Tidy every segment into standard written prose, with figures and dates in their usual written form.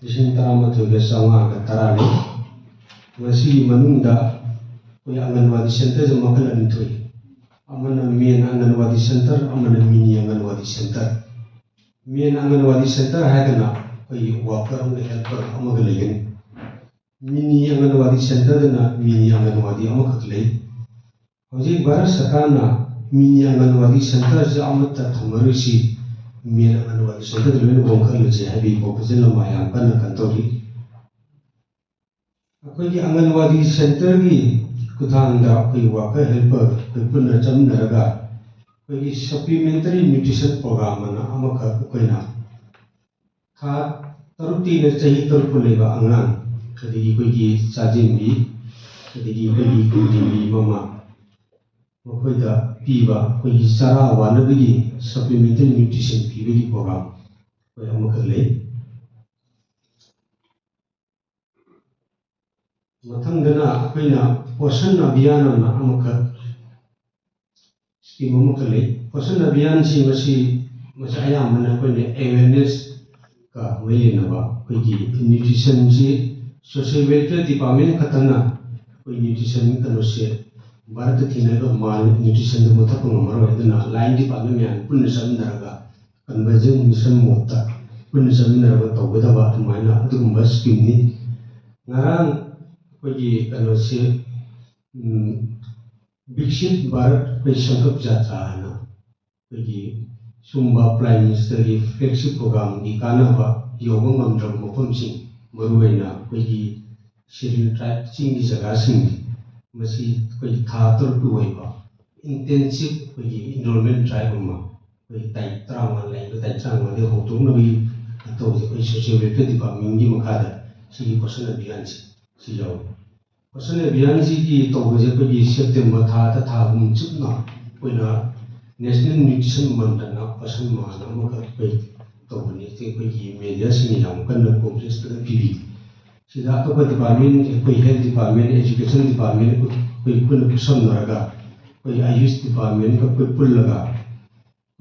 ꯂꯤꯁꯤꯡ 13,900 ꯃꯁꯤꯒꯤ ꯃꯅꯨꯡꯗ ꯑꯩꯈꯣꯏ ꯑꯪꯒꯟꯋꯥꯗꯤ ꯁꯦꯟꯇꯔꯁꯦ ꯃꯈꯜ ꯑꯅꯤ ꯊꯣꯛꯏ, ꯑꯃꯅ ꯃꯦꯟ ꯑꯪꯒꯟꯋꯥꯗꯤ ꯁꯦꯟꯇꯔ, ꯑꯃꯅ ꯃꯤꯅꯤ ꯑꯪꯒꯟꯋꯥꯗꯤ ꯁꯦꯟꯇꯔ. ꯃꯦꯟ ꯑꯪꯒꯟꯋꯥꯗꯤ ꯁꯦꯟꯇꯔ ꯍꯥꯏꯔꯒꯅ ꯑꯩꯈꯣꯏꯒꯤ ꯋꯥꯀꯔ ꯑꯃꯒ ꯍꯦꯜꯄꯔ ꯑꯃꯒ ꯂꯩꯒꯅꯤ. ꯃꯤꯅꯤ ꯑꯪꯒꯟꯋꯥꯗꯤ ꯁꯦꯟꯇꯔꯗꯅ ꯃꯤꯅꯤ ꯑꯪꯒꯟꯋꯥꯗꯤ ꯑꯃꯈꯛ ꯂꯩ. ꯍꯧꯖꯤꯛ ꯚꯥꯔꯠ ꯁꯔꯀꯥꯔꯅ ꯃꯤꯅꯤ ꯑꯪꯒꯟꯋꯥꯗꯤ ꯁꯦꯟꯇꯔꯁꯦ ꯑꯃꯠꯇ ꯊꯝꯃꯔꯣꯏꯁꯤ, ꯃꯦꯟ ꯑꯪꯒꯟꯋꯥꯗꯤ ꯁꯦꯟꯇꯔꯗ ꯂꯣꯏꯅ ꯍꯣꯡꯈꯠꯂꯁꯤ ꯍꯥꯏꯕꯒꯤ ꯄ꯭ꯔꯣꯄꯣꯖꯦꯜ ꯑꯃ ꯌꯥꯝ ꯀꯟꯅ ꯇꯧꯔꯤ. ꯑꯩꯈꯣꯏꯒꯤ ꯑꯪꯒꯟꯋꯥꯗꯤ ꯁꯦꯟꯇꯔꯒꯤ ꯈꯨꯠꯊꯥꯡꯗ ꯑꯩꯈꯣꯏ ꯋꯥꯀꯔ ꯍꯦꯜꯄꯔ ꯑꯩꯈꯣꯏ ꯄꯨꯟꯅ ꯆꯠꯃꯤꯟꯅꯔꯒ ꯑꯩꯈꯣꯏꯒꯤ ꯁꯄ꯭ꯂꯤꯃꯦꯟꯇꯔꯤ ꯅ꯭ꯌꯨꯇ꯭ꯔꯤꯁꯟ ꯄ꯭ꯔꯣꯒ꯭ꯔꯥꯝ ꯑꯅ ꯑꯃꯈꯛ ꯑꯩꯈꯣꯏꯅ ꯊꯥ 6ꯇꯩꯅ ꯆꯍꯤ 6 ꯂꯩꯕ ꯑꯉꯥꯡ, ꯑꯗꯒꯤ ꯑꯩꯈꯣꯏꯒꯤ ꯆꯥꯖꯤꯟꯕꯤ, ꯑꯗꯒꯤ ꯑꯩꯈꯣꯏꯒꯤ ꯀꯨꯟꯇꯤꯕꯤ ꯃꯃꯥ, ꯃꯈꯣꯏꯗ ꯄꯤꯕ ꯑꯩꯈꯣꯏꯒꯤ ꯆꯔꯥ ꯋꯥꯅꯕꯒꯤ ꯁꯄ꯭ꯂꯤꯃꯦꯟꯇꯔꯤ ꯅ꯭ꯌꯨꯇ꯭ꯔꯤꯁꯟ ꯄꯤꯕꯒꯤ ꯄ꯭ꯔꯣꯒ꯭ꯔꯥꯝ ꯑꯩꯈꯣꯏ ꯑꯃꯈꯛ ꯂꯩ. ꯃꯊꯪꯗꯅ ꯑꯩꯈꯣꯏꯅ ꯄꯣꯁꯟ ꯑꯚꯤꯌꯥꯟ ꯑꯅ ꯑꯃꯈꯛ ꯁ꯭ꯀꯤꯝ ꯑꯃꯈꯛ ꯂꯩ. ꯄꯣꯁꯟ ꯑꯚꯤꯌꯥꯟꯁꯤ ꯃꯁꯤ ꯑꯌꯥꯝꯕꯅ ꯑꯩꯈꯣꯏꯅ ꯑꯦꯋꯦꯔꯅꯦꯁꯀ ꯃꯔꯤ ꯂꯩꯅꯕ ꯑꯩꯈꯣꯏꯒꯤ ꯅ꯭ꯌꯨꯇ꯭ꯔꯤꯁꯟꯁꯤ ꯁꯣꯁꯤꯌꯦꯜ ꯋꯦꯜꯐꯤꯌꯔ ꯗꯤꯄꯥꯔꯠꯃꯦꯟ ꯈꯛꯇꯅ ꯑꯩꯈꯣꯏ ꯅ꯭ꯌꯨꯇ꯭ꯔꯤꯁꯟ ꯀꯩꯅꯣꯁꯦ ꯚꯥꯔꯠꯇ ꯊꯦꯡꯅꯔꯤꯕ ꯅ꯭ꯌꯨꯇ꯭ꯔꯤꯁꯟꯗ ꯃꯨꯠꯊꯠꯄ ꯉꯝꯃꯔꯣꯏ. ꯑꯗꯨꯅ ꯂꯥꯏꯟ ꯗꯤꯄꯥꯔꯠꯃꯦꯟ ꯃꯌꯥꯝ ꯄꯨꯟꯅ ꯆꯠꯃꯤꯟꯅꯔꯒ ꯀꯟꯚꯔꯖꯦꯟ ꯃꯤꯁꯟ ꯃꯣꯠꯇ ꯄꯨꯟꯅ ꯆꯠꯃꯤꯟꯅꯔꯒ ꯇꯧꯒꯗꯕ ꯑꯗꯨꯃꯥꯏꯅ ꯑꯗꯨꯒꯨꯝꯕ ꯁ꯭ꯀꯤꯝꯅꯤ. ꯉꯔꯥꯡ ꯑꯩꯈꯣꯏꯒꯤ ꯀꯩꯅꯣꯁꯤ ꯕꯤꯛꯁꯤꯠ ꯚꯥꯔꯠ ꯑꯩꯈꯣꯏ ꯁꯪꯀꯜꯞ ꯌꯥꯇ꯭ꯔꯥ ꯍꯥꯏꯅ ꯑꯩꯈꯣꯏꯒꯤ ꯁꯨꯝꯕ ꯄ꯭ꯔꯥꯏꯝ ꯃꯤꯅꯤꯁꯇꯔꯒꯤ ꯐ꯭ꯂꯦꯒꯁꯤꯞ ꯄ꯭ꯔꯣꯒ꯭ꯔꯥꯝꯒꯤ ꯀꯥꯟꯅꯕ ꯌꯧꯕ ꯉꯝꯗ꯭ꯔꯕ ꯃꯐꯝꯁꯤꯡ, ꯃꯔꯨꯑꯣꯏꯅ ꯑꯩꯈꯣꯏꯒꯤ ꯁꯦꯗ꯭ꯌꯨꯜ ꯇ꯭ꯔꯥꯏꯕ ꯆꯤꯡꯒꯤ ꯖꯒꯥꯁꯤꯡ, ꯃꯁꯤ ꯑꯩꯈꯣꯏꯒꯤ ꯊꯥ 6ꯀꯤ ꯑꯣꯏꯕ ꯏꯟꯇꯦꯟꯁꯤꯞ ꯑꯩꯈꯣꯏꯒꯤ ꯏꯟꯔꯣꯜꯃꯦꯟ ꯗ꯭ꯔꯥꯏꯕ ꯑꯃ ꯑꯩꯈꯣꯏ ꯇꯥꯔꯤꯛ 35 ꯂꯩꯕ ꯇꯥꯔꯤꯛ 35ꯗ ꯍꯧꯗꯣꯛꯅꯕꯒꯤ ꯇꯧꯕꯁꯦ ꯑꯩꯈꯣꯏ ꯁꯣꯁꯤꯌꯦꯜ ꯋꯦꯜꯐꯤꯌꯔ ꯗꯤꯄꯥꯔꯠꯃꯦꯟꯒꯤ ꯃꯈꯥꯗ ꯁꯤꯒꯤ ꯄꯣꯁꯟ ꯑꯚꯤꯌꯥꯟꯁꯤ ꯁꯤ ꯌꯥꯎꯏ. ꯄꯣꯁꯟ ꯑꯚꯤꯌꯥꯟꯁꯤꯒꯤ ꯇꯧꯕꯁꯦ ꯑꯩꯈꯣꯏꯒꯤ ꯁꯦꯞꯇꯦꯝꯕꯔ ꯊꯥꯗ ꯊꯥ 6 ꯆꯨꯞꯅ ꯑꯩꯈꯣꯏꯅ ꯅꯦꯁꯅꯦꯜ ꯅ꯭ꯌꯨꯇ꯭ꯔꯤꯁꯟ ꯃꯟꯊꯅ ꯄꯣꯁꯟ ꯃꯥꯍ ꯑꯃꯈꯛ ꯑꯩꯈꯣꯏ ꯇꯧꯕꯅꯤ. ꯑꯩꯈꯣꯏꯒꯤ ꯃꯦꯗꯤꯌꯥꯁꯤꯡꯅ ꯌꯥꯝ ꯀꯟꯅ ꯀꯣꯝꯄ꯭ꯂꯦꯛꯁꯇ ꯄꯤꯕꯤ. ꯁꯤꯗ ꯑꯇꯣꯞꯄ ꯗꯤꯄꯥꯔꯠꯃꯦꯟ ꯑꯩꯈꯣꯏ ꯍꯦꯜꯊ ꯗꯤꯄꯥꯔꯠꯃꯦꯟ, ꯑꯦꯖꯨꯀꯦꯁꯟ ꯗꯤꯄꯥꯔꯠꯃꯦꯟ ꯑꯩꯈꯣꯏ ꯄꯨꯟꯅ ꯈꯨꯠꯁꯝꯅꯔꯒ ꯑꯩꯈꯣꯏ ꯑꯌꯨꯁ ꯗꯤꯄꯥꯔꯠꯃꯦꯟꯒ ꯑꯩꯈꯣꯏ ꯄꯨꯜꯂꯒ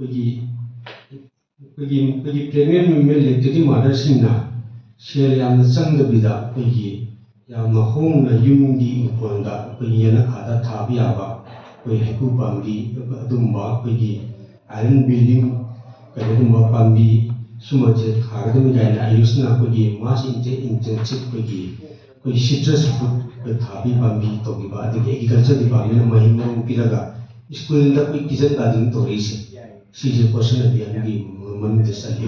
ꯑꯩꯈꯣꯏꯒꯤ ꯄ꯭ꯔꯦꯒꯅꯦꯟ ꯋꯤꯃꯦꯟ ꯂꯦꯛꯇꯦꯇꯤꯡ ꯃꯥꯗꯔꯁꯤꯡꯅ ꯁꯦꯜ ꯌꯥꯝꯅ ꯆꯪꯗꯕꯤꯗ ꯑꯩꯈꯣꯏꯒꯤ ꯌꯥꯝꯅ ꯍꯣꯡꯅ ꯌꯨꯝꯒꯤ ꯏꯪꯈꯣꯜꯗ ꯑꯩꯈꯣꯏꯒꯤ ꯌꯦꯅꯈꯥꯗ ꯊꯥꯕ ꯌꯥꯕ ꯑꯩꯈꯣꯏ ꯍꯩꯀꯨ ꯄꯥꯝꯕꯤ, ꯑꯗꯨꯒꯨꯝꯕ ꯑꯩꯈꯣꯏꯒ ꯑꯥꯏꯔꯟ ꯕꯤꯜꯗꯤꯡ ꯀꯩꯅꯣꯒꯨꯝꯕ ꯄꯥꯝꯕꯤ ꯁꯨꯝꯕꯁꯦ ꯊꯥꯒꯗꯕꯅꯤ ꯀꯥꯏꯅ ꯑꯌꯨꯁꯅ ꯑꯩꯈꯣꯏꯒꯤ ꯃꯥꯁ ꯏꯟꯇꯦꯟꯁꯤꯞ ꯑꯩꯈꯣꯏꯒꯤ ꯁꯤꯇ꯭ꯔꯁ ꯐꯨꯗ ꯊꯥꯕꯤ ꯄꯥꯝꯕꯤ ꯇꯧꯈꯤꯕ, ꯑꯗꯒꯤ ꯑꯦꯒ꯭ꯔꯤꯀꯜꯆꯔ ꯗꯤꯄꯥꯔꯠꯃꯦꯟꯅ ꯃꯍꯩ ꯃꯔꯣꯡ ꯄꯤꯔꯒ ꯁ꯭ꯀꯨꯜꯗ ꯑꯩꯈꯣꯏ ꯀꯤꯆꯟ ꯒꯥꯔꯗꯦꯟ ꯇꯧꯔꯛꯏꯁꯦ, ꯁꯤꯁꯦ ꯄꯣꯁꯟ ꯑꯚꯤꯌꯥꯟꯒꯤ ꯃꯅꯨꯡꯗ ꯆꯜꯂꯤ.